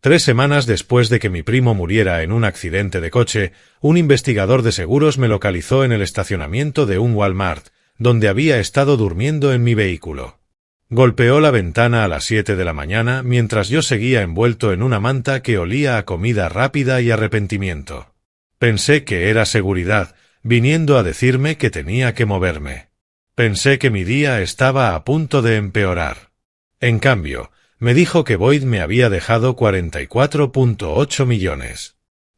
3 semanas después de que mi primo muriera en un accidente de coche, un investigador de seguros me localizó en el estacionamiento de un Walmart, donde había estado durmiendo en mi vehículo. Golpeó la ventana a las 7 de la mañana mientras yo seguía envuelto en una manta que olía a comida rápida y arrepentimiento. Pensé que era seguridad, viniendo a decirme que tenía que moverme. Pensé que mi día estaba a punto de empeorar. En cambio, me dijo que Boyd me había dejado 44.8 millones.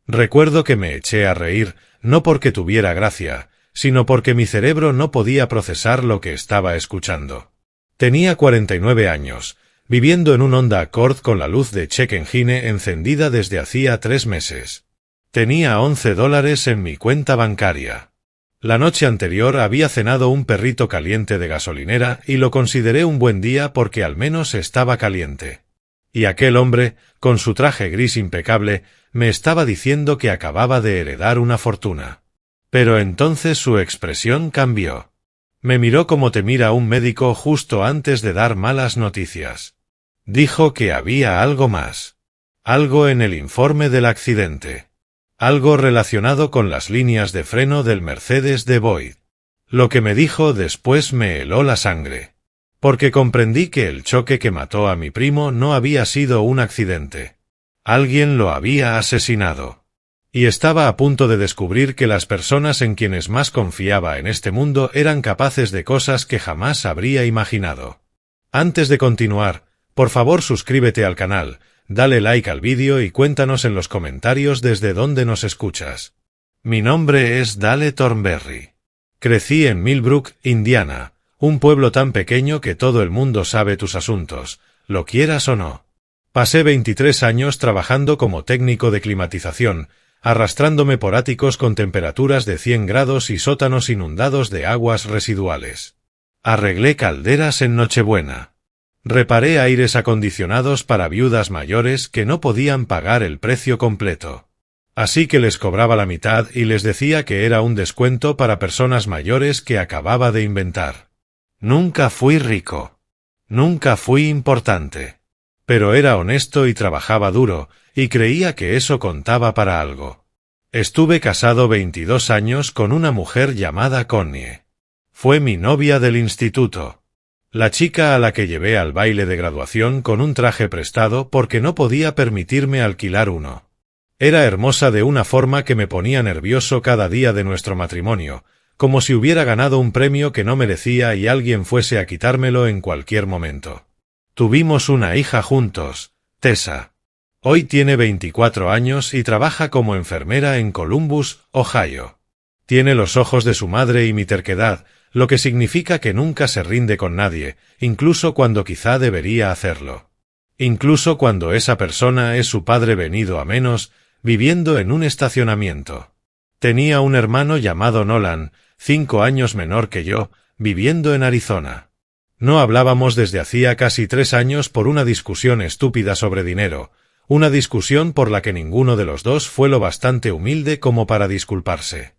Recuerdo que me eché a reír, no porque tuviera gracia, sino porque mi cerebro no podía procesar lo que estaba escuchando. Tenía 49 años, viviendo en un Honda Accord con la luz de check engine encendida desde hacía 3 meses. Tenía $11 en mi cuenta bancaria. La noche anterior había cenado un perrito caliente de gasolinera y lo consideré un buen día porque al menos estaba caliente. Y aquel hombre, con su traje gris impecable, me estaba diciendo que acababa de heredar una fortuna. Pero entonces su expresión cambió. Me miró como te mira un médico justo antes de dar malas noticias. Dijo que había algo más. Algo en el informe del accidente. Algo relacionado con las líneas de freno del Mercedes de Boyd. Lo que me dijo después me heló la sangre. Porque comprendí que el choque que mató a mi primo no había sido un accidente. Alguien lo había asesinado. Y estaba a punto de descubrir que las personas en quienes más confiaba en este mundo eran capaces de cosas que jamás habría imaginado. Antes de continuar, por favor suscríbete al canal, dale like al vídeo y cuéntanos en los comentarios desde dónde nos escuchas. Mi nombre es Dale Thornberry. Crecí en Millbrook, Indiana, un pueblo tan pequeño que todo el mundo sabe tus asuntos, lo quieras o no. Pasé 23 años trabajando como técnico de climatización, arrastrándome por áticos con temperaturas de 100 grados y sótanos inundados de aguas residuales. Arreglé calderas en Nochebuena. Reparé aires acondicionados para viudas mayores que no podían pagar el precio completo. Así que les cobraba la mitad y les decía que era un descuento para personas mayores que acababa de inventar. Nunca fui rico. Nunca fui importante. Pero era honesto y trabajaba duro, y creía que eso contaba para algo. Estuve casado 22 años con una mujer llamada Connie. Fue mi novia del instituto. La chica a la que llevé al baile de graduación con un traje prestado porque no podía permitirme alquilar uno. Era hermosa de una forma que me ponía nervioso cada día de nuestro matrimonio, como si hubiera ganado un premio que no merecía y alguien fuese a quitármelo en cualquier momento. Tuvimos una hija juntos, Tessa. Hoy tiene 24 años y trabaja como enfermera en Columbus, Ohio. Tiene los ojos de su madre y mi terquedad, lo que significa que nunca se rinde con nadie, incluso cuando quizá debería hacerlo. Incluso cuando esa persona es su padre venido a menos, viviendo en un estacionamiento. Tenía un hermano llamado Nolan, 5 años menor que yo, viviendo en Arizona. No hablábamos desde hacía casi 3 años por una discusión estúpida sobre dinero, una discusión por la que ninguno de los dos fue lo bastante humilde como para disculparse.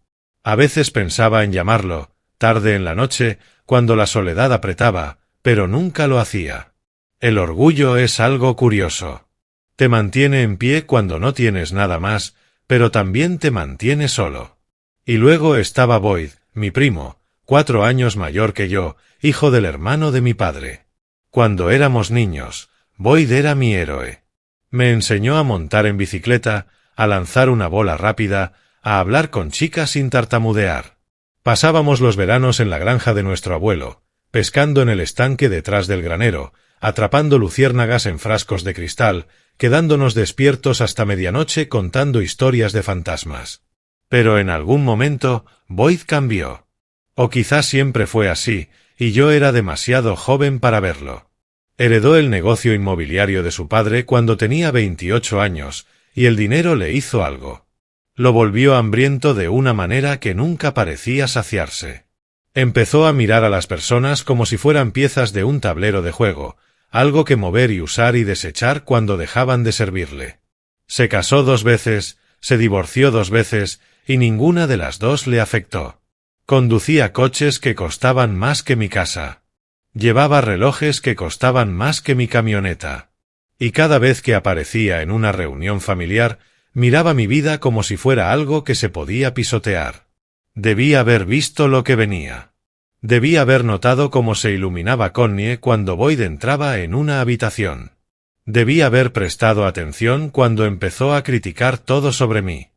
A veces pensaba en llamarlo, tarde en la noche, cuando la soledad apretaba, pero nunca lo hacía. El orgullo es algo curioso. Te mantiene en pie cuando no tienes nada más, pero también te mantiene solo. Y luego estaba Boyd, mi primo, 4 años mayor que yo, hijo del hermano de mi padre. Cuando éramos niños, Boyd era mi héroe. Me enseñó a montar en bicicleta, a lanzar una bola rápida, a hablar con chicas sin tartamudear. Pasábamos los veranos en la granja de nuestro abuelo, pescando en el estanque detrás del granero, atrapando luciérnagas en frascos de cristal, quedándonos despiertos hasta medianoche contando historias de fantasmas. Pero en algún momento, Boyd cambió. O quizás siempre fue así, y yo era demasiado joven para verlo. Heredó el negocio inmobiliario de su padre cuando tenía 28 años, y el dinero le hizo algo. Lo volvió hambriento de una manera que nunca parecía saciarse. Empezó a mirar a las personas como si fueran piezas de un tablero de juego, algo que mover y usar y desechar cuando dejaban de servirle. Se casó 2 veces, se divorció 2 veces, y ninguna de las 2 le afectó. Conducía coches que costaban más que mi casa. Llevaba relojes que costaban más que mi camioneta. Y cada vez que aparecía en una reunión familiar, miraba mi vida como si fuera algo que se podía pisotear. Debí haber visto lo que venía. Debí haber notado cómo se iluminaba Connie cuando Boyd entraba en una habitación. Debí haber prestado atención cuando empezó a criticar todo sobre mí.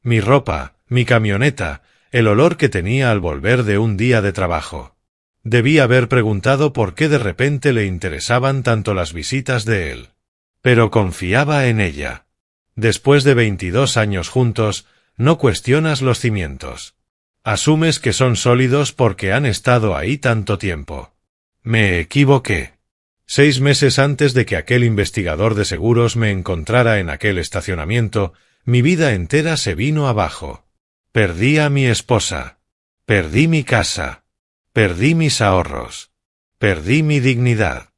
Mi ropa, mi camioneta, el olor que tenía al volver de un día de trabajo. Debí haber preguntado por qué de repente le interesaban tanto las visitas de él. Pero confiaba en ella. Después de 22 años juntos, no cuestionas los cimientos. Asumes que son sólidos porque han estado ahí tanto tiempo. Me equivoqué. 6 meses antes de que aquel investigador de seguros me encontrara en aquel estacionamiento, mi vida entera se vino abajo. Perdí a mi esposa. Perdí mi casa. Perdí mis ahorros. Perdí mi dignidad.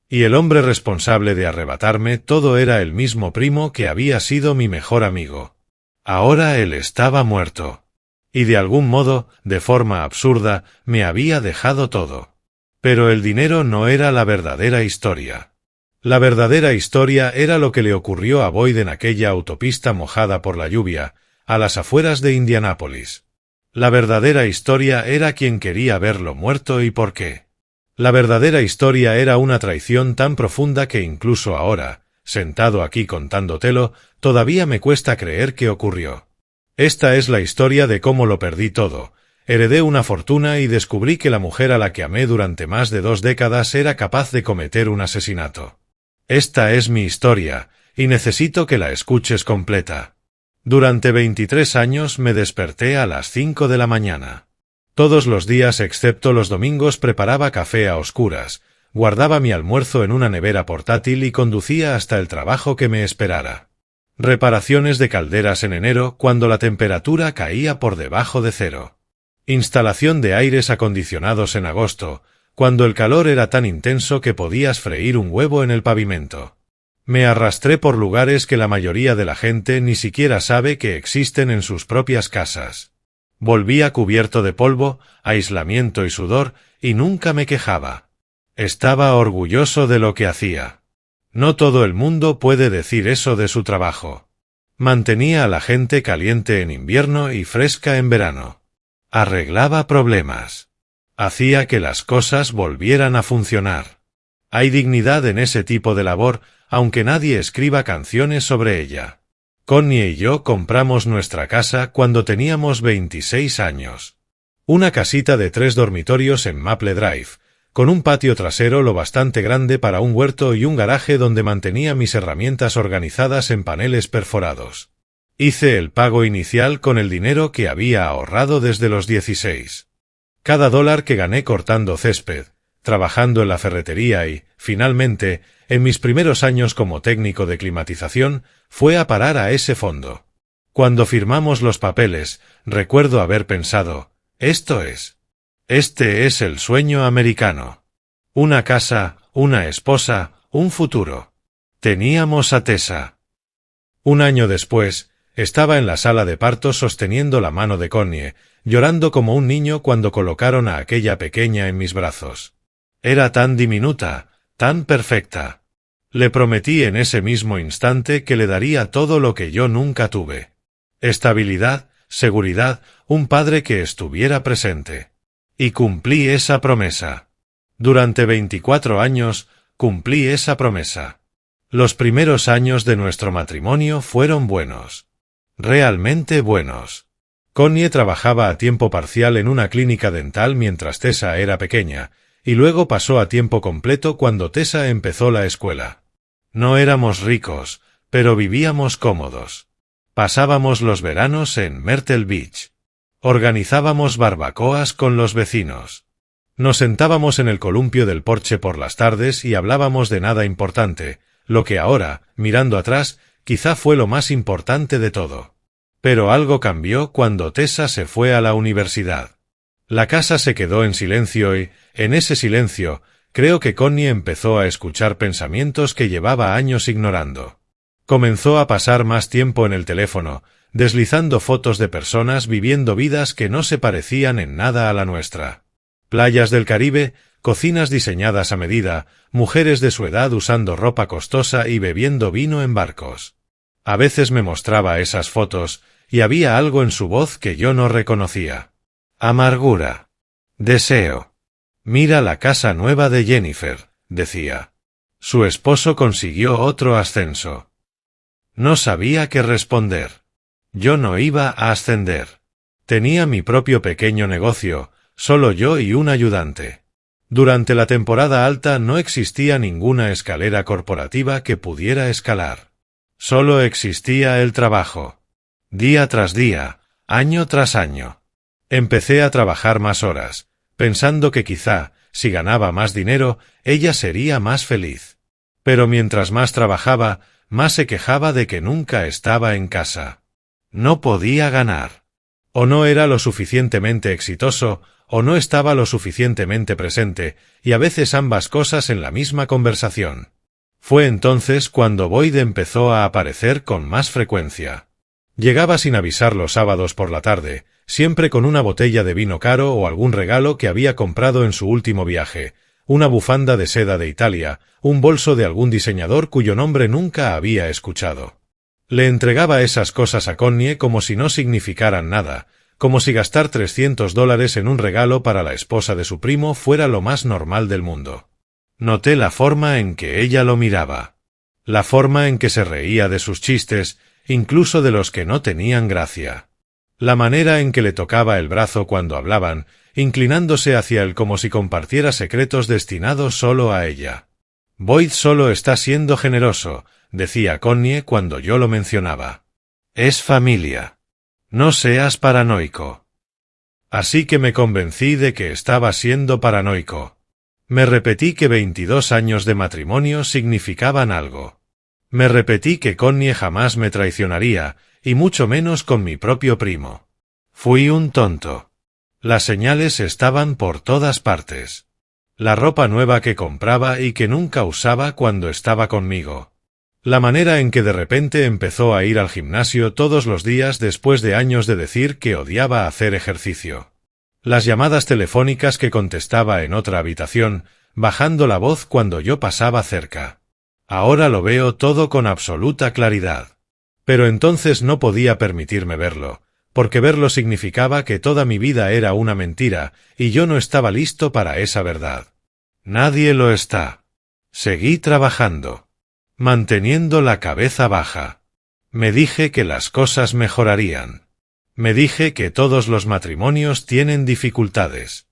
Y el hombre responsable de arrebatarme todo era el mismo primo que había sido mi mejor amigo. Ahora él estaba muerto. Y de algún modo, de forma absurda, me había dejado todo. Pero el dinero no era la verdadera historia. La verdadera historia era lo que le ocurrió a Boyd en aquella autopista mojada por la lluvia, a las afueras de Indianápolis. La verdadera historia era quién quería verlo muerto y por qué. La verdadera historia era una traición tan profunda que incluso ahora, sentado aquí contándotelo, todavía me cuesta creer que ocurrió. Esta es la historia de cómo lo perdí todo. Heredé una fortuna y descubrí que la mujer a la que amé durante más de 2 décadas era capaz de cometer un asesinato. Esta es mi historia, y necesito que la escuches completa. Durante 23 años me desperté a las 5 de la mañana. Todos los días excepto los domingos preparaba café a oscuras, guardaba mi almuerzo en una nevera portátil y conducía hasta el trabajo que me esperara. Reparaciones de calderas en enero cuando la temperatura caía por debajo de 0. Instalación de aires acondicionados en agosto, cuando el calor era tan intenso que podías freír un huevo en el pavimento. Me arrastré por lugares que la mayoría de la gente ni siquiera sabe que existen en sus propias casas. Volvía cubierto de polvo, aislamiento y sudor, y nunca me quejaba. Estaba orgulloso de lo que hacía. No todo el mundo puede decir eso de su trabajo. Mantenía a la gente caliente en invierno y fresca en verano. Arreglaba problemas. Hacía que las cosas volvieran a funcionar. Hay dignidad en ese tipo de labor, aunque nadie escriba canciones sobre ella. Connie y yo compramos nuestra casa cuando teníamos 26 años. Una casita de 3 dormitorios en Maple Drive, con un patio trasero lo bastante grande para un huerto y un garaje donde mantenía mis herramientas organizadas en paneles perforados. Hice el pago inicial con el dinero que había ahorrado desde los 16. Cada dólar que gané cortando césped, trabajando en la ferretería y, finalmente, en mis primeros años como técnico de climatización, fue a parar a ese fondo. Cuando firmamos los papeles, recuerdo haber pensado, este es el sueño americano. Una casa, una esposa, un futuro. Teníamos a Tessa. Un año después, estaba en la sala de partos sosteniendo la mano de Connie, llorando como un niño cuando colocaron a aquella pequeña en mis brazos. Era tan diminuta, tan perfecta. Le prometí en ese mismo instante que le daría todo lo que yo nunca tuve. Estabilidad, seguridad, un padre que estuviera presente. Y cumplí esa promesa. Durante 24 años, cumplí esa promesa. Los primeros años de nuestro matrimonio fueron buenos. Realmente buenos. Connie trabajaba a tiempo parcial en una clínica dental mientras Tessa era pequeña, y luego pasó a tiempo completo cuando Tessa empezó la escuela. No éramos ricos, pero vivíamos cómodos. Pasábamos los veranos en Myrtle Beach. Organizábamos barbacoas con los vecinos. Nos sentábamos en el columpio del porche por las tardes y hablábamos de nada importante, lo que ahora, mirando atrás, quizá fue lo más importante de todo. Pero algo cambió cuando Tessa se fue a la universidad. La casa se quedó en silencio y, en ese silencio, creo que Connie empezó a escuchar pensamientos que llevaba años ignorando. Comenzó a pasar más tiempo en el teléfono, deslizando fotos de personas viviendo vidas que no se parecían en nada a la nuestra. Playas del Caribe, cocinas diseñadas a medida, mujeres de su edad usando ropa costosa y bebiendo vino en barcos. A veces me mostraba esas fotos, y había algo en su voz que yo no reconocía. Amargura. Deseo. Mira la casa nueva de Jennifer, decía. Su esposo consiguió otro ascenso. No sabía qué responder. Yo no iba a ascender. Tenía mi propio pequeño negocio, solo yo y un ayudante. Durante la temporada alta no existía ninguna escalera corporativa que pudiera escalar. Solo existía el trabajo. Día tras día, año tras año. Empecé a trabajar más horas, pensando que quizá, si ganaba más dinero, ella sería más feliz. Pero mientras más trabajaba, más se quejaba de que nunca estaba en casa. No podía ganar. O no era lo suficientemente exitoso, o no estaba lo suficientemente presente, y a veces ambas cosas en la misma conversación. Fue entonces cuando Boyd empezó a aparecer con más frecuencia. Llegaba sin avisar los sábados por la tarde, siempre con una botella de vino caro o algún regalo que había comprado en su último viaje, una bufanda de seda de Italia, un bolso de algún diseñador cuyo nombre nunca había escuchado. Le entregaba esas cosas a Connie como si no significaran nada, como si gastar $300 en un regalo para la esposa de su primo fuera lo más normal del mundo. Noté la forma en que ella lo miraba. La forma en que se reía de sus chistes, incluso de los que no tenían gracia. La manera en que le tocaba el brazo cuando hablaban, inclinándose hacia él como si compartiera secretos destinados solo a ella. Boyd solo está siendo generoso, decía Connie cuando yo lo mencionaba. Es familia. No seas paranoico. Así que me convencí de que estaba siendo paranoico. Me repetí que 22 años de matrimonio significaban algo. Me repetí que Connie jamás me traicionaría, y mucho menos con mi propio primo. Fui un tonto. Las señales estaban por todas partes. La ropa nueva que compraba y que nunca usaba cuando estaba conmigo. La manera en que de repente empezó a ir al gimnasio todos los días después de años de decir que odiaba hacer ejercicio. Las llamadas telefónicas que contestaba en otra habitación, bajando la voz cuando yo pasaba cerca. Ahora lo veo todo con absoluta claridad. Pero entonces no podía permitirme verlo, porque verlo significaba que toda mi vida era una mentira, y yo no estaba listo para esa verdad. Nadie lo está. Seguí trabajando. Manteniendo la cabeza baja. Me dije que las cosas mejorarían. Me dije que todos los matrimonios tienen dificultades.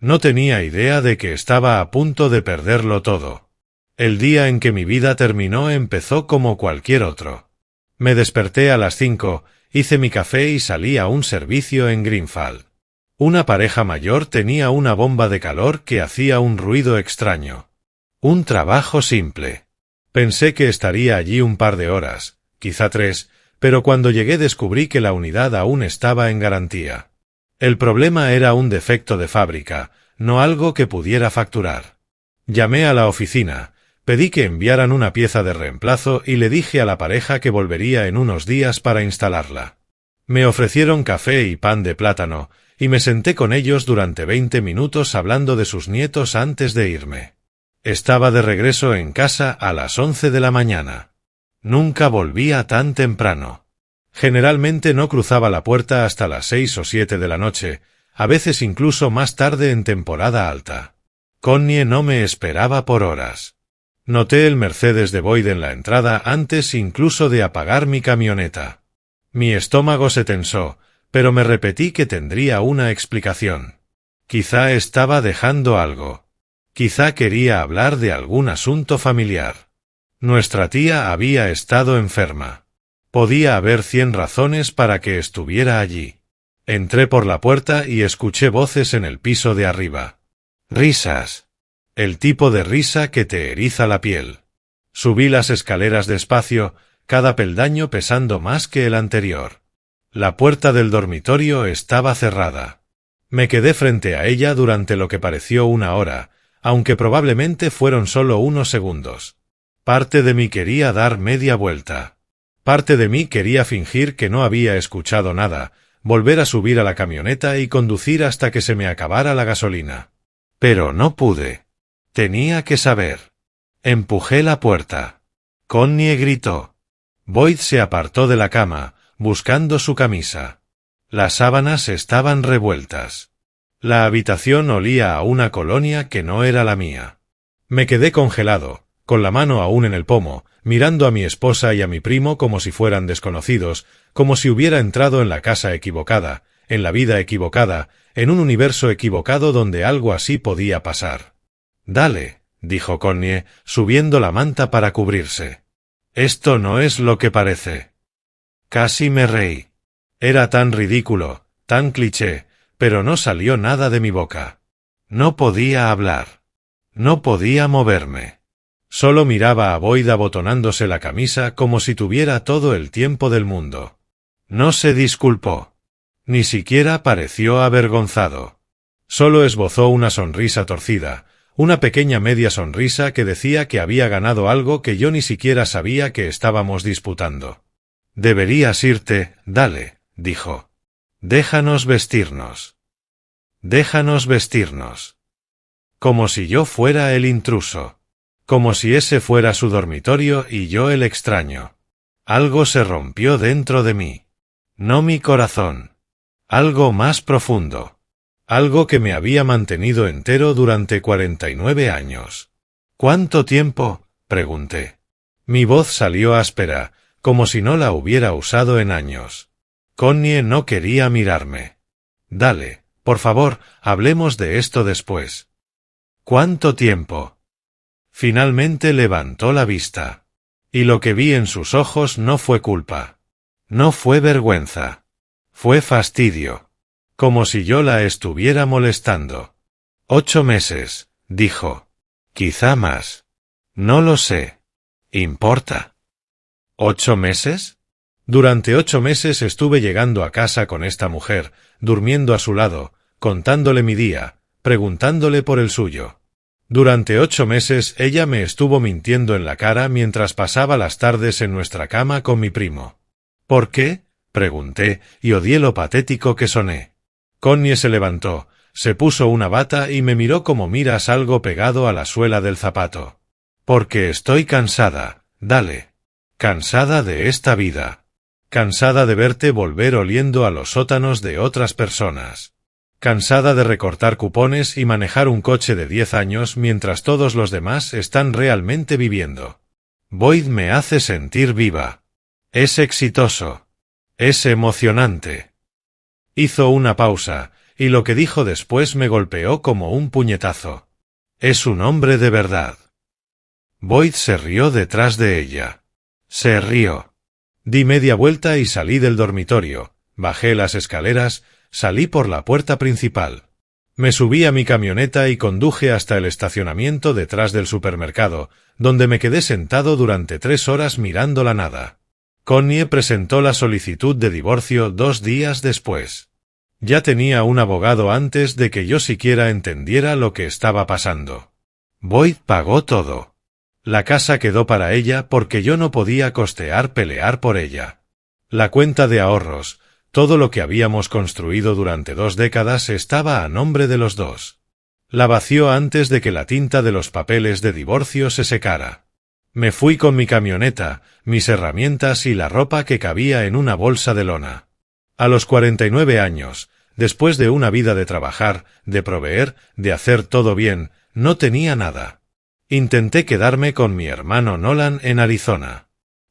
No tenía idea de que estaba a punto de perderlo todo. El día en que mi vida terminó empezó como cualquier otro. Me desperté a las 5, hice mi café y salí a un servicio en Greenfield. Una pareja mayor tenía una bomba de calor que hacía un ruido extraño. Un trabajo simple. Pensé que estaría allí un par de horas, quizá 3, pero cuando llegué descubrí que la unidad aún estaba en garantía. El problema era un defecto de fábrica, no algo que pudiera facturar. Llamé a la oficina, pedí que enviaran una pieza de reemplazo y le dije a la pareja que volvería en unos días para instalarla. Me ofrecieron café y pan de plátano, y me senté con ellos durante 20 minutos hablando de sus nietos antes de irme. Estaba de regreso en casa a las 11 de la mañana. Nunca volvía tan temprano. Generalmente no cruzaba la puerta hasta las 6 o 7 de la noche, a veces incluso más tarde en temporada alta. Connie no me esperaba por horas. Noté el Mercedes de Boyd en la entrada antes incluso de apagar mi camioneta. Mi estómago se tensó, pero me repetí que tendría una explicación. Quizá estaba dejando algo. Quizá quería hablar de algún asunto familiar. Nuestra tía había estado enferma. Podía haber 100 razones para que estuviera allí. Entré por la puerta y escuché voces en el piso de arriba. Risas. El tipo de risa que te eriza la piel. Subí las escaleras despacio, cada peldaño pesando más que el anterior. La puerta del dormitorio estaba cerrada. Me quedé frente a ella durante lo que pareció una hora, aunque probablemente fueron solo unos segundos. Parte de mí quería dar media vuelta. Parte de mí quería fingir que no había escuchado nada, volver a subir a la camioneta y conducir hasta que se me acabara la gasolina. Pero no pude. Tenía que saber. Empujé la puerta. Connie gritó. Boyd se apartó de la cama, buscando su camisa. Las sábanas estaban revueltas. La habitación olía a una colonia que no era la mía. Me quedé congelado, con la mano aún en el pomo, mirando a mi esposa y a mi primo como si fueran desconocidos, como si hubiera entrado en la casa equivocada, en la vida equivocada, en un universo equivocado donde algo así podía pasar. «Dale», dijo Connie, subiendo la manta para cubrirse. «Esto no es lo que parece». Casi me reí. Era tan ridículo, tan cliché, pero no salió nada de mi boca. No podía hablar. No podía moverme. Solo miraba a Boyd abotonándose la camisa como si tuviera todo el tiempo del mundo. No se disculpó. Ni siquiera pareció avergonzado. Solo esbozó una sonrisa torcida, una pequeña media sonrisa que decía que había ganado algo que yo ni siquiera sabía que estábamos disputando. «Deberías irte, dale», dijo. «Déjanos vestirnos. Déjanos vestirnos». Como si yo fuera el intruso. Como si ese fuera su dormitorio y yo el extraño. Algo se rompió dentro de mí. No mi corazón. Algo más profundo. Algo que me había mantenido entero durante 49 años. «¿Cuánto tiempo?», pregunté. Mi voz salió áspera, como si no la hubiera usado en años. Connie no quería mirarme. «Dale, por favor, hablemos de esto después». «¿Cuánto tiempo?». Finalmente levantó la vista. Y lo que vi en sus ojos no fue culpa. No fue vergüenza. Fue fastidio. Como si yo la estuviera molestando. «8 meses», dijo. «Quizá más. No lo sé. ¿Importa?» ¿8 meses? Durante 8 meses estuve llegando a casa con esta mujer, durmiendo a su lado, contándole mi día, preguntándole por el suyo. Durante 8 meses ella me estuvo mintiendo en la cara mientras pasaba las tardes en nuestra cama con mi primo. «¿Por qué?», pregunté, y odié lo patético que soné. Connie se levantó, se puso una bata y me miró como miras algo pegado a la suela del zapato. «Porque estoy cansada, dale. Cansada de esta vida. Cansada de verte volver oliendo a los sótanos de otras personas. Cansada de recortar cupones y manejar un coche de 10 años mientras todos los demás están realmente viviendo. Boyd me hace sentir viva. Es exitoso. Es emocionante». Hizo una pausa, y lo que dijo después me golpeó como un puñetazo. «Es un hombre de verdad». Boyd se rió detrás de ella. Se rió. Di media vuelta y salí del dormitorio, bajé las escaleras, salí por la puerta principal. Me subí a mi camioneta y conduje hasta el estacionamiento detrás del supermercado, donde me quedé sentado durante 3 horas mirando la nada. Connie presentó la solicitud de divorcio 2 días después. Ya tenía un abogado antes de que yo siquiera entendiera lo que estaba pasando. Boyd pagó todo. La casa quedó para ella porque yo no podía costear pelear por ella. La cuenta de ahorros, todo lo que habíamos construido durante 2 décadas estaba a nombre de los dos. La vació antes de que la tinta de los papeles de divorcio se secara. Me fui con mi camioneta, mis herramientas y la ropa que cabía en una bolsa de lona. A los 49 años, después de una vida de trabajar, de proveer, de hacer todo bien, no tenía nada. Intenté quedarme con mi hermano Nolan en Arizona.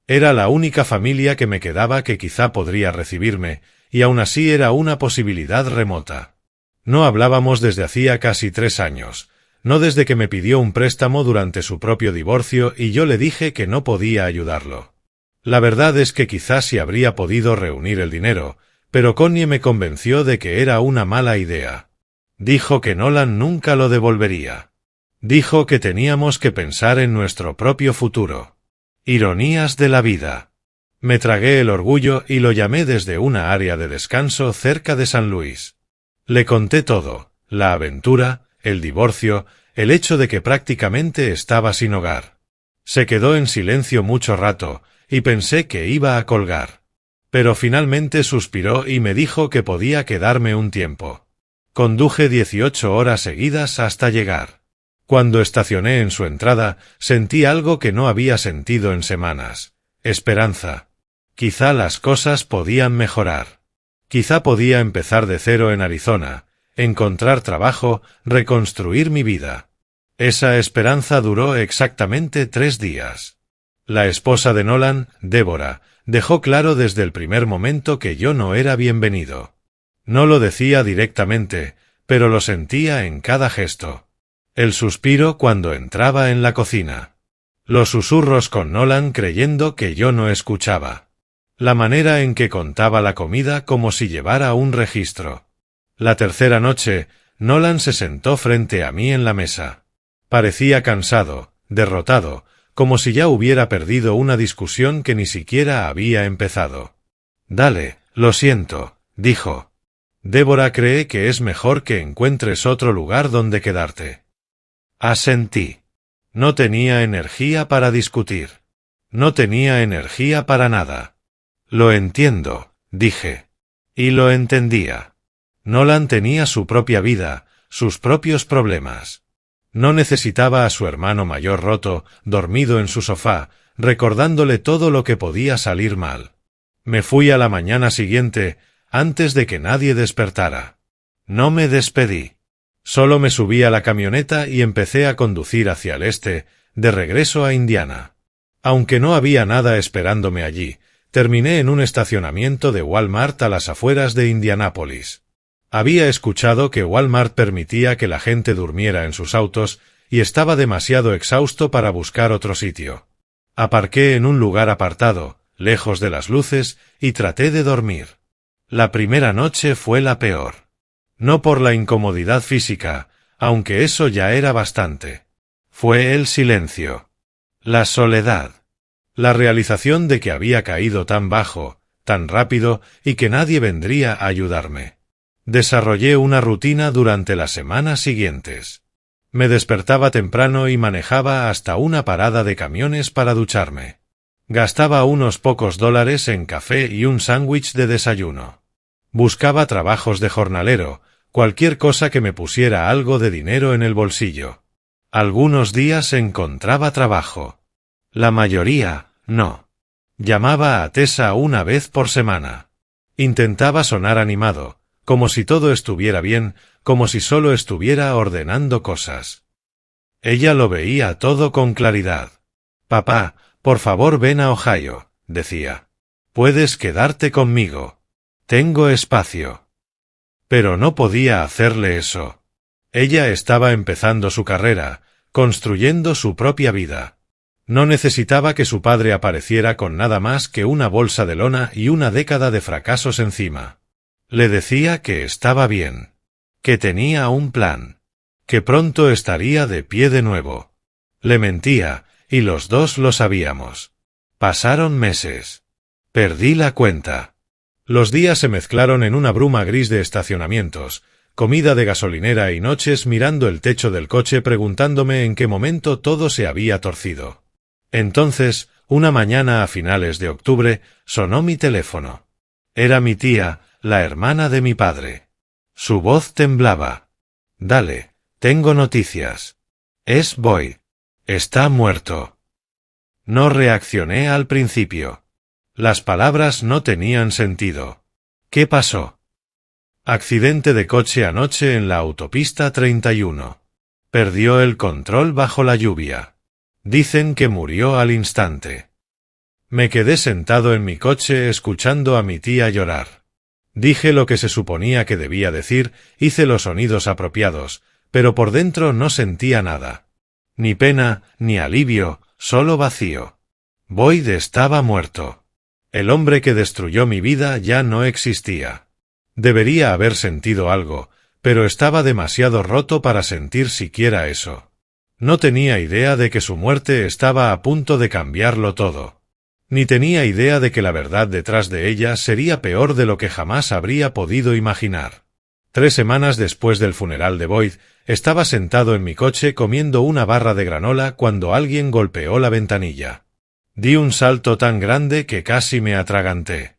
Era la única familia que me quedaba que quizá podría recibirme, y aún así era una posibilidad remota. No hablábamos desde hacía casi 3 años, no desde que me pidió un préstamo durante su propio divorcio y yo le dije que no podía ayudarlo. La verdad es que quizás sí habría podido reunir el dinero, pero Connie me convenció de que era una mala idea. Dijo que Nolan nunca lo devolvería. Dijo que teníamos que pensar en nuestro propio futuro. Ironías de la vida. Me tragué el orgullo y lo llamé desde una área de descanso cerca de San Luis. Le conté todo, la aventura, el divorcio, el hecho de que prácticamente estaba sin hogar. Se quedó en silencio mucho rato, y pensé que iba a colgar. Pero finalmente suspiró y me dijo que podía quedarme un tiempo. Conduje 18 horas seguidas hasta llegar. Cuando estacioné en su entrada, sentí algo que no había sentido en semanas. Esperanza. Quizá las cosas podían mejorar. Quizá podía empezar de cero en Arizona, encontrar trabajo, reconstruir mi vida. Esa esperanza duró exactamente 3 días. La esposa de Nolan, Débora, dejó claro desde el primer momento que yo no era bienvenido. No lo decía directamente, pero lo sentía en cada gesto. El suspiro cuando entraba en la cocina. Los susurros con Nolan creyendo que yo no escuchaba. La manera en que contaba la comida como si llevara un registro. La tercera noche, Nolan se sentó frente a mí en la mesa. Parecía cansado, derrotado, como si ya hubiera perdido una discusión que ni siquiera había empezado. «Dale, lo siento», dijo. «Débora cree que es mejor que encuentres otro lugar donde quedarte». Asentí. No tenía energía para discutir. No tenía energía para nada. «Lo entiendo», dije. Y lo entendía. Nolan tenía su propia vida, sus propios problemas. No necesitaba a su hermano mayor roto, dormido en su sofá, recordándole todo lo que podía salir mal. Me fui a la mañana siguiente, antes de que nadie despertara. No me despedí. Solo me subí a la camioneta y empecé a conducir hacia el este, de regreso a Indiana. Aunque no había nada esperándome allí, terminé en un estacionamiento de Walmart a las afueras de Indianápolis. Había escuchado que Walmart permitía que la gente durmiera en sus autos y estaba demasiado exhausto para buscar otro sitio. Aparqué en un lugar apartado, lejos de las luces, y traté de dormir. La primera noche fue la peor. No por la incomodidad física, aunque eso ya era bastante. Fue el silencio. La soledad. La realización de que había caído tan bajo, tan rápido, y que nadie vendría a ayudarme. Desarrollé una rutina durante las semanas siguientes. Me despertaba temprano y manejaba hasta una parada de camiones para ducharme. Gastaba unos pocos dólares en café y un sándwich de desayuno. Buscaba trabajos de jornalero, cualquier cosa que me pusiera algo de dinero en el bolsillo. Algunos días encontraba trabajo. La mayoría, no. Llamaba a Tessa una vez por semana. Intentaba sonar animado, como si todo estuviera bien, como si solo estuviera ordenando cosas. Ella lo veía todo con claridad. «Papá, por favor ven a Ohio», decía. «Puedes quedarte conmigo. Tengo espacio». Pero no podía hacerle eso. Ella estaba empezando su carrera, construyendo su propia vida. No necesitaba que su padre apareciera con nada más que una bolsa de lona y una década de fracasos encima. Le decía que estaba bien, que tenía un plan, que pronto estaría de pie de nuevo. Le mentía, y los dos lo sabíamos. Pasaron meses. Perdí la cuenta. Los días se mezclaron en una bruma gris de estacionamientos, comida de gasolinera y noches mirando el techo del coche preguntándome en qué momento todo se había torcido. Entonces, una mañana a finales de octubre, sonó mi teléfono. Era mi tía, la hermana de mi padre. Su voz temblaba. «Dale, tengo noticias. Es Boyd. Está muerto». No reaccioné al principio. Las palabras no tenían sentido. ¿Qué pasó? Accidente de coche anoche en la autopista 31. Perdió el control bajo la lluvia. Dicen que murió al instante. Me quedé sentado en mi coche escuchando a mi tía llorar. Dije lo que se suponía que debía decir, hice los sonidos apropiados, pero por dentro no sentía nada. Ni pena, ni alivio, solo vacío. Boyd estaba muerto. El hombre que destruyó mi vida ya no existía. Debería haber sentido algo, pero estaba demasiado roto para sentir siquiera eso. No tenía idea de que su muerte estaba a punto de cambiarlo todo. Ni tenía idea de que la verdad detrás de ella sería peor de lo que jamás habría podido imaginar. 3 semanas después del funeral de Boyd, estaba sentado en mi coche comiendo una barra de granola cuando alguien golpeó la ventanilla. Di un salto tan grande que casi me atraganté.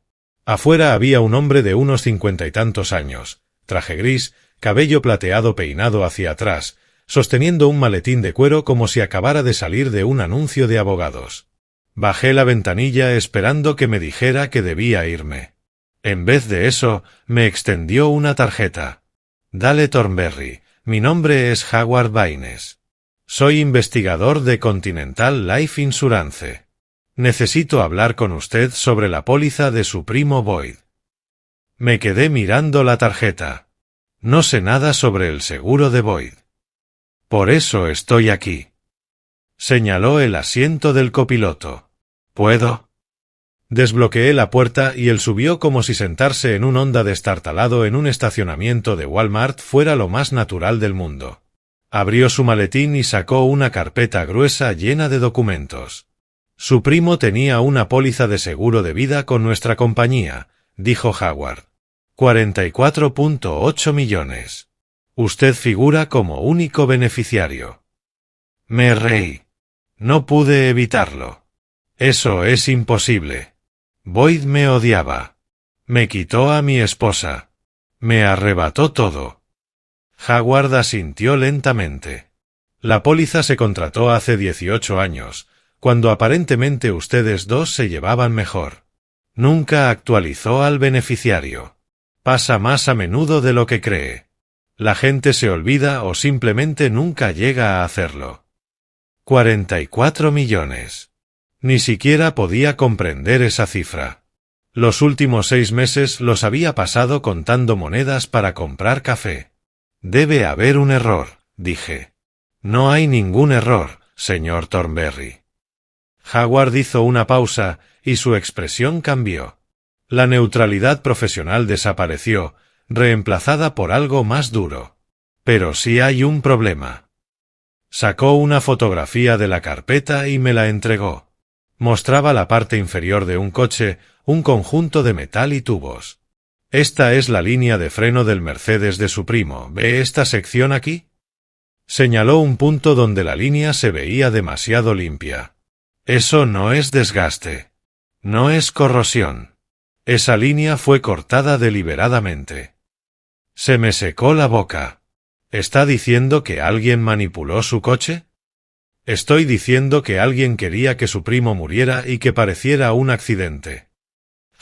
Afuera había un hombre de unos 50 y tantos años, traje gris, cabello plateado peinado hacia atrás, sosteniendo un maletín de cuero como si acabara de salir de un anuncio de abogados. Bajé la ventanilla esperando que me dijera que debía irme. En vez de eso, me extendió una tarjeta. Dale Thornberry, mi nombre es Howard Baines. Soy investigador de Continental Life Insurance. Necesito hablar con usted sobre la póliza de su primo Boyd. Me quedé mirando la tarjeta. No sé nada sobre el seguro de Boyd. Por eso estoy aquí. Señaló el asiento del copiloto. ¿Puedo? Desbloqueé la puerta y él subió como si sentarse en un Honda destartalado en un estacionamiento de Walmart fuera lo más natural del mundo. Abrió su maletín y sacó una carpeta gruesa llena de documentos. Su primo tenía una póliza de seguro de vida con nuestra compañía, dijo Howard. 44.8 millones. Usted figura como único beneficiario. Me reí. No pude evitarlo. Eso es imposible. Boyd me odiaba. Me quitó a mi esposa. Me arrebató todo. Howard asintió lentamente. La póliza se contrató hace 18 años, cuando aparentemente ustedes dos se llevaban mejor. Nunca actualizó al beneficiario. Pasa más a menudo de lo que cree. La gente se olvida o simplemente nunca llega a hacerlo. 44 millones. Ni siquiera podía comprender esa cifra. Los últimos 6 meses los había pasado contando monedas para comprar café. Debe haber un error, dije. No hay ningún error, señor Thornberry. Howard hizo una pausa y su expresión cambió. La neutralidad profesional desapareció, reemplazada por algo más duro. Pero sí hay un problema. Sacó una fotografía de la carpeta y me la entregó. Mostraba la parte inferior de un coche, un conjunto de metal y tubos. Esta es la línea de freno del Mercedes de su primo. ¿Ve esta sección aquí? Señaló un punto donde la línea se veía demasiado limpia. Eso no es desgaste. No es corrosión. Esa línea fue cortada deliberadamente. Se me secó la boca. ¿Está diciendo que alguien manipuló su coche? Estoy diciendo que alguien quería que su primo muriera y que pareciera un accidente.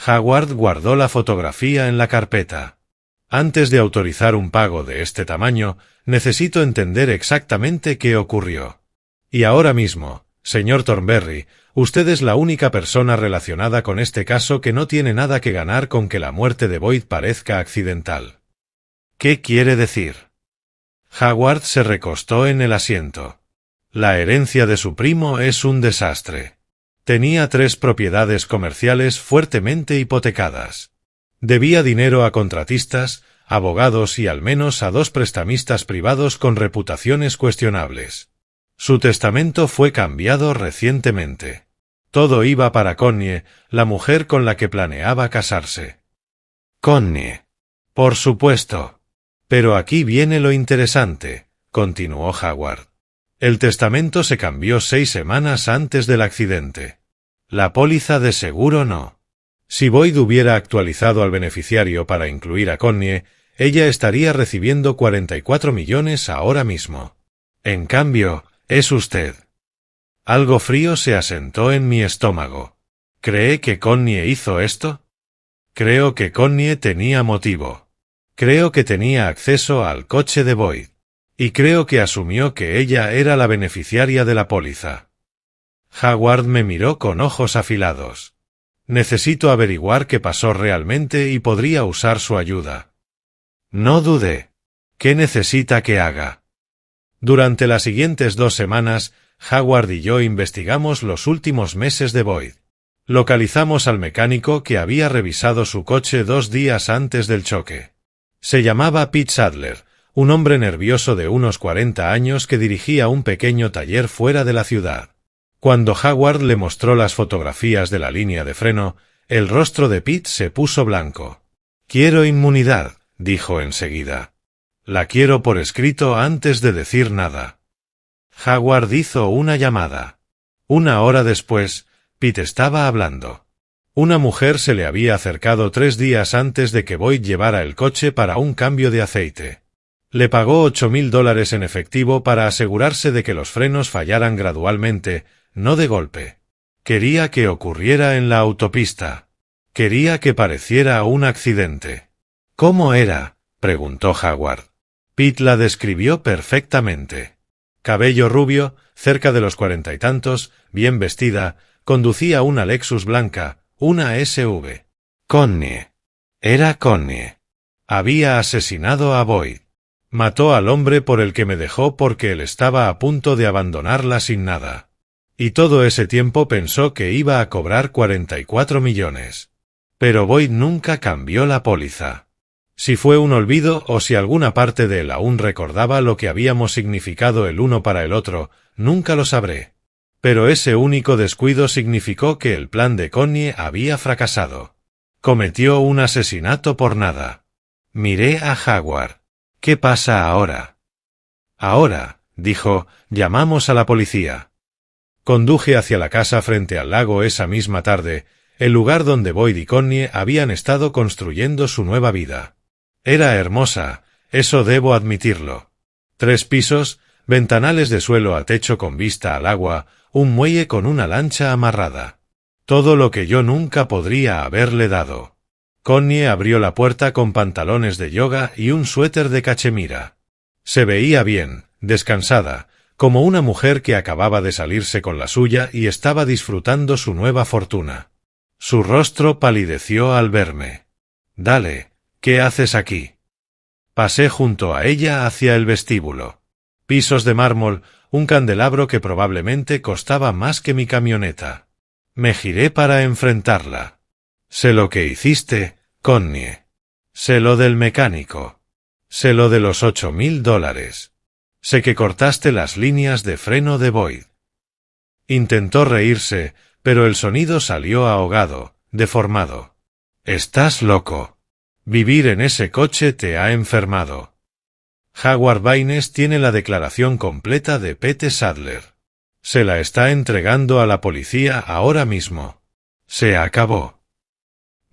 Howard guardó la fotografía en la carpeta. Antes de autorizar un pago de este tamaño, necesito entender exactamente qué ocurrió. Y ahora mismo, señor Thornberry, usted es la única persona relacionada con este caso que no tiene nada que ganar con que la muerte de Boyd parezca accidental. ¿Qué quiere decir? Howard se recostó en el asiento. La herencia de su primo es un desastre. Tenía 3 propiedades comerciales fuertemente hipotecadas. Debía dinero a contratistas, abogados y al menos a 2 prestamistas privados con reputaciones cuestionables. Su testamento fue cambiado recientemente. Todo iba para Connie, la mujer con la que planeaba casarse. Connie. Por supuesto. Pero aquí viene lo interesante, continuó Howard. El testamento se cambió 6 semanas antes del accidente. La póliza de seguro no. Si Boyd hubiera actualizado al beneficiario para incluir a Connie, ella estaría recibiendo 44 millones ahora mismo. En cambio, es usted. Algo frío se asentó en mi estómago. ¿Cree que Connie hizo esto? Creo que Connie tenía motivo. Creo que tenía acceso al coche de Boyd. Y creo que asumió que ella era la beneficiaria de la póliza. Howard me miró con ojos afilados. Necesito averiguar qué pasó realmente y podría usar su ayuda. No dudé. ¿Qué necesita que haga? Durante las siguientes 2 semanas, Howard y yo investigamos los últimos meses de Boyd. Localizamos al mecánico que había revisado su coche 2 días antes del choque. Se llamaba Pete Sadler, un hombre nervioso de unos 40 años que dirigía un pequeño taller fuera de la ciudad. Cuando Howard le mostró las fotografías de la línea de freno, el rostro de Pete se puso blanco. «Quiero inmunidad», dijo enseguida. «La quiero por escrito antes de decir nada». Howard hizo una llamada. 1 hora después, Pete estaba hablando. Una mujer se le había acercado 3 días antes de que Boyd llevara el coche para un cambio de aceite. Le pagó $8.000 en efectivo para asegurarse de que los frenos fallaran gradualmente, no de golpe. Quería que ocurriera en la autopista. Quería que pareciera un accidente. ¿Cómo era?, preguntó Howard. Pete la describió perfectamente. Cabello rubio, cerca de los 40 y tantos, bien vestida, conducía una Lexus blanca, una SUV. Connie. Era Connie. Había asesinado a Boyd. Mató al hombre por el que me dejó porque él estaba a punto de abandonarla sin nada. Y todo ese tiempo pensó que iba a cobrar 44 millones. Pero Boyd nunca cambió la póliza. Si fue un olvido o si alguna parte de él aún recordaba lo que habíamos significado el uno para el otro, nunca lo sabré. Pero ese único descuido significó que el plan de Connie había fracasado. Cometió un asesinato por nada. Miré a Howard. ¿Qué pasa ahora? Ahora, dijo, llamamos a la policía. Conduje hacia la casa frente al lago esa misma tarde, el lugar donde Boyd y Connie habían estado construyendo su nueva vida. Era hermosa, eso debo admitirlo. 3 pisos, ventanales de suelo a techo con vista al agua, un muelle con una lancha amarrada. Todo lo que yo nunca podría haberle dado. Connie abrió la puerta con pantalones de yoga y un suéter de cachemira. Se veía bien, descansada, como una mujer que acababa de salirse con la suya y estaba disfrutando su nueva fortuna. Su rostro palideció al verme. «Dale, ¿qué haces aquí?» Pasé junto a ella hacia el vestíbulo. Pisos de mármol, un candelabro que probablemente costaba más que mi camioneta. Me giré para enfrentarla. «Sé lo que hiciste, Connie. Sé lo del mecánico. Sé lo de los $8.000. Sé que cortaste las líneas de freno de Boyd». Intentó reírse, pero el sonido salió ahogado, deformado. «Estás loco. Vivir en ese coche te ha enfermado». Howard Baines tiene la declaración completa de Pete Sadler. Se la está entregando a la policía ahora mismo. Se acabó.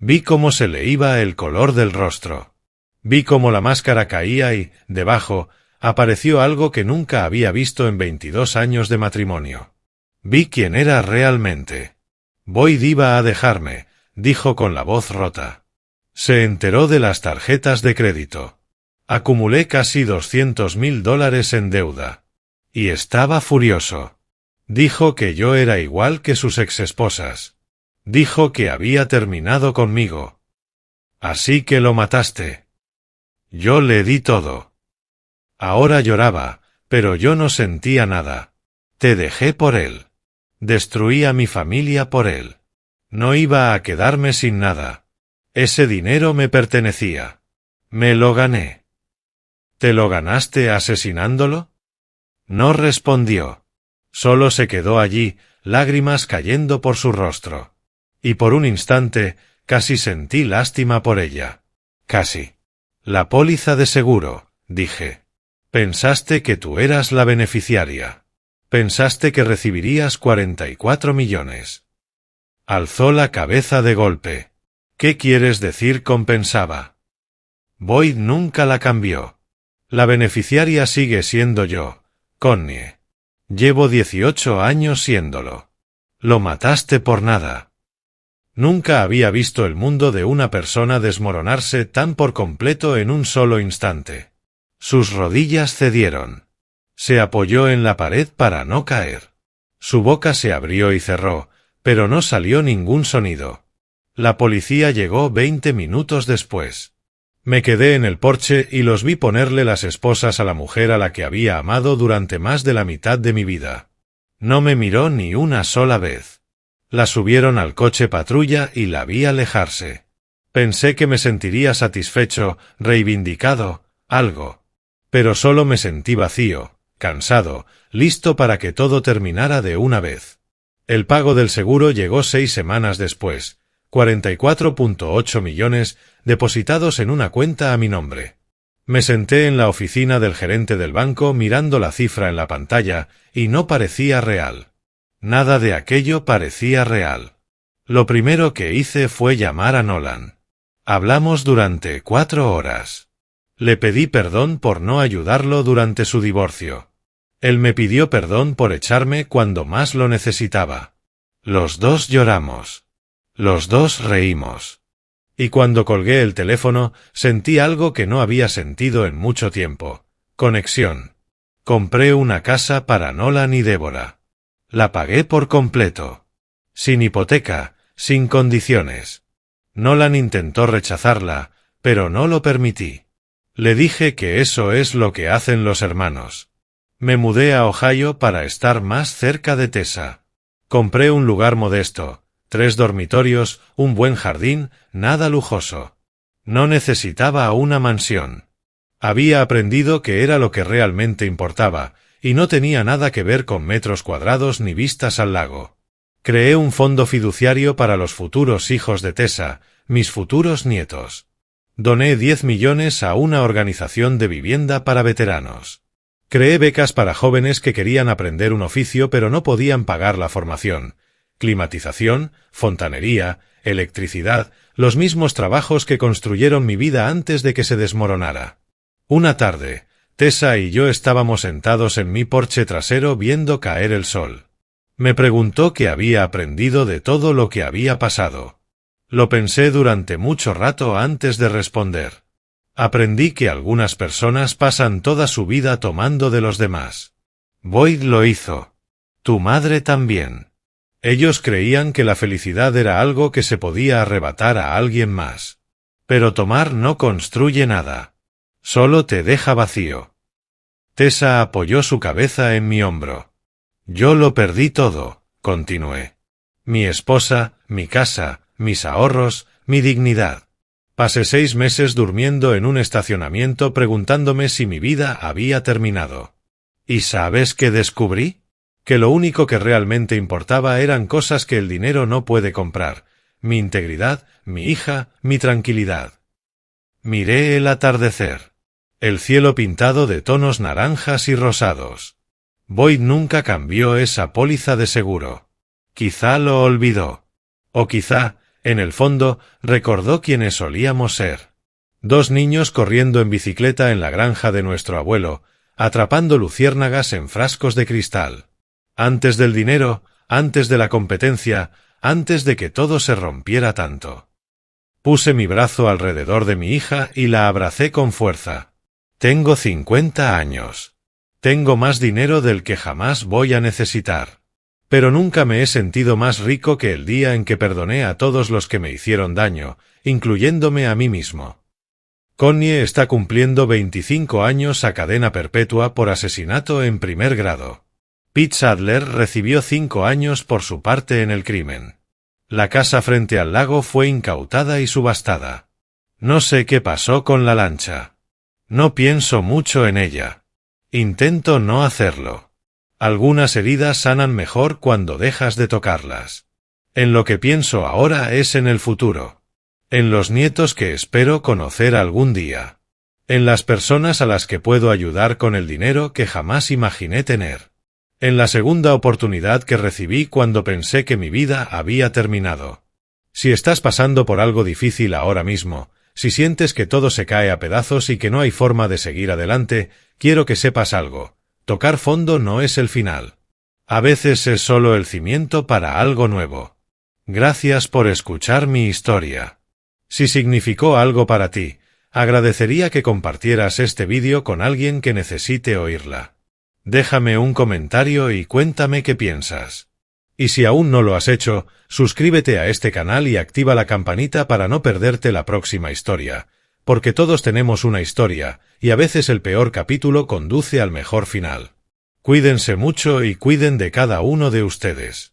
Vi cómo se le iba el color del rostro. Vi cómo la máscara caía y, debajo, apareció algo que nunca había visto en 22 años de matrimonio. Vi quién era realmente. Boyd iba a dejarme, dijo con la voz rota. Se enteró de las tarjetas de crédito. Acumulé casi $200.000 en deuda. Y estaba furioso. Dijo que yo era igual que sus exesposas. Dijo que había terminado conmigo. Así que lo mataste. Yo le di todo. Ahora lloraba, pero yo no sentía nada. Te dejé por él. Destruí a mi familia por él. No iba a quedarme sin nada. Ese dinero me pertenecía. Me lo gané. ¿Te lo ganaste asesinándolo? No respondió. Solo se quedó allí, lágrimas cayendo por su rostro. Y por un instante, casi sentí lástima por ella. Casi. La póliza de seguro, dije. Pensaste que tú eras la beneficiaria. Pensaste que recibirías 44 millones. Alzó la cabeza de golpe. ¿Qué quieres decir compensaba? Boyd nunca la cambió. La beneficiaria sigue siendo yo, Connie. Llevo 18 años siéndolo. Lo mataste por nada. Nunca había visto el mundo de una persona desmoronarse tan por completo en un solo instante. Sus rodillas cedieron. Se apoyó en la pared para no caer. Su boca se abrió y cerró, pero no salió ningún sonido. La policía llegó 20 minutos después. Me quedé en el porche y los vi ponerle las esposas a la mujer a la que había amado durante más de la mitad de mi vida. No me miró ni una sola vez. La subieron al coche patrulla y la vi alejarse. Pensé que me sentiría satisfecho, reivindicado, algo. Pero solo me sentí vacío, cansado, listo para que todo terminara de una vez. El pago del seguro llegó 6 semanas después, 44.8 millones depositados en una cuenta a mi nombre. Me senté en la oficina del gerente del banco mirando la cifra en la pantalla y no parecía real. Nada de aquello parecía real. Lo primero que hice fue llamar a Nolan. Hablamos durante 4 horas. Le pedí perdón por no ayudarlo durante su divorcio. Él me pidió perdón por echarme cuando más lo necesitaba. Los dos lloramos. Los dos reímos. Y cuando colgué el teléfono, sentí algo que no había sentido en mucho tiempo. Conexión. Compré una casa para Nolan y Débora. La pagué por completo. Sin hipoteca, sin condiciones. Nolan intentó rechazarla, pero no lo permití. Le dije que eso es lo que hacen los hermanos. Me mudé a Ohio para estar más cerca de Tessa. Compré un lugar modesto, 3 dormitorios, un buen jardín, nada lujoso. No necesitaba una mansión. Había aprendido que era lo que realmente importaba, y no tenía nada que ver con metros cuadrados ni vistas al lago. Creé un fondo fiduciario para los futuros hijos de Tessa, mis futuros nietos. Doné 10 millones a una organización de vivienda para veteranos. Creé becas para jóvenes que querían aprender un oficio pero no podían pagar la formación. Climatización, fontanería, electricidad, los mismos trabajos que construyeron mi vida antes de que se desmoronara. Una tarde, Tessa y yo estábamos sentados en mi porche trasero viendo caer el sol. Me preguntó qué había aprendido de todo lo que había pasado. Lo pensé durante mucho rato antes de responder. Aprendí que algunas personas pasan toda su vida tomando de los demás. Boyd lo hizo. Tu madre también. Ellos creían que la felicidad era algo que se podía arrebatar a alguien más. Pero tomar no construye nada. Solo te deja vacío. Tessa apoyó su cabeza en mi hombro. Yo lo perdí todo, continué. Mi esposa, mi casa, mis ahorros, mi dignidad. Pasé 6 meses durmiendo en un estacionamiento preguntándome si mi vida había terminado. ¿Y sabes qué descubrí? Que lo único que realmente importaba eran cosas que el dinero no puede comprar. Mi integridad, mi hija, mi tranquilidad. Miré el atardecer. El cielo pintado de tonos naranjas y rosados. Boyd nunca cambió esa póliza de seguro. Quizá lo olvidó. O quizá, en el fondo, recordó quiénes solíamos ser. 2 niños corriendo en bicicleta en la granja de nuestro abuelo, atrapando luciérnagas en frascos de cristal. Antes del dinero, antes de la competencia, antes de que todo se rompiera tanto. Puse mi brazo alrededor de mi hija y la abracé con fuerza. Tengo 50 años. Tengo más dinero del que jamás voy a necesitar. Pero nunca me he sentido más rico que el día en que perdoné a todos los que me hicieron daño, incluyéndome a mí mismo. Connie está cumpliendo 25 años a cadena perpetua por asesinato en primer grado. Pete Sadler recibió 5 años por su parte en el crimen. La casa frente al lago fue incautada y subastada. No sé qué pasó con la lancha. No pienso mucho en ella. Intento no hacerlo. Algunas heridas sanan mejor cuando dejas de tocarlas. En lo que pienso ahora es en el futuro. En los nietos que espero conocer algún día. En las personas a las que puedo ayudar con el dinero que jamás imaginé tener. En la segunda oportunidad que recibí cuando pensé que mi vida había terminado. Si estás pasando por algo difícil ahora mismo, si sientes que todo se cae a pedazos y que no hay forma de seguir adelante, quiero que sepas algo. Tocar fondo no es el final. A veces es solo el cimiento para algo nuevo. Gracias por escuchar mi historia. Si significó algo para ti, agradecería que compartieras este vídeo con alguien que necesite oírla. Déjame un comentario y cuéntame qué piensas. Y si aún no lo has hecho, suscríbete a este canal y activa la campanita para no perderte la próxima historia, porque todos tenemos una historia, y a veces el peor capítulo conduce al mejor final. Cuídense mucho y cuiden de cada uno de ustedes.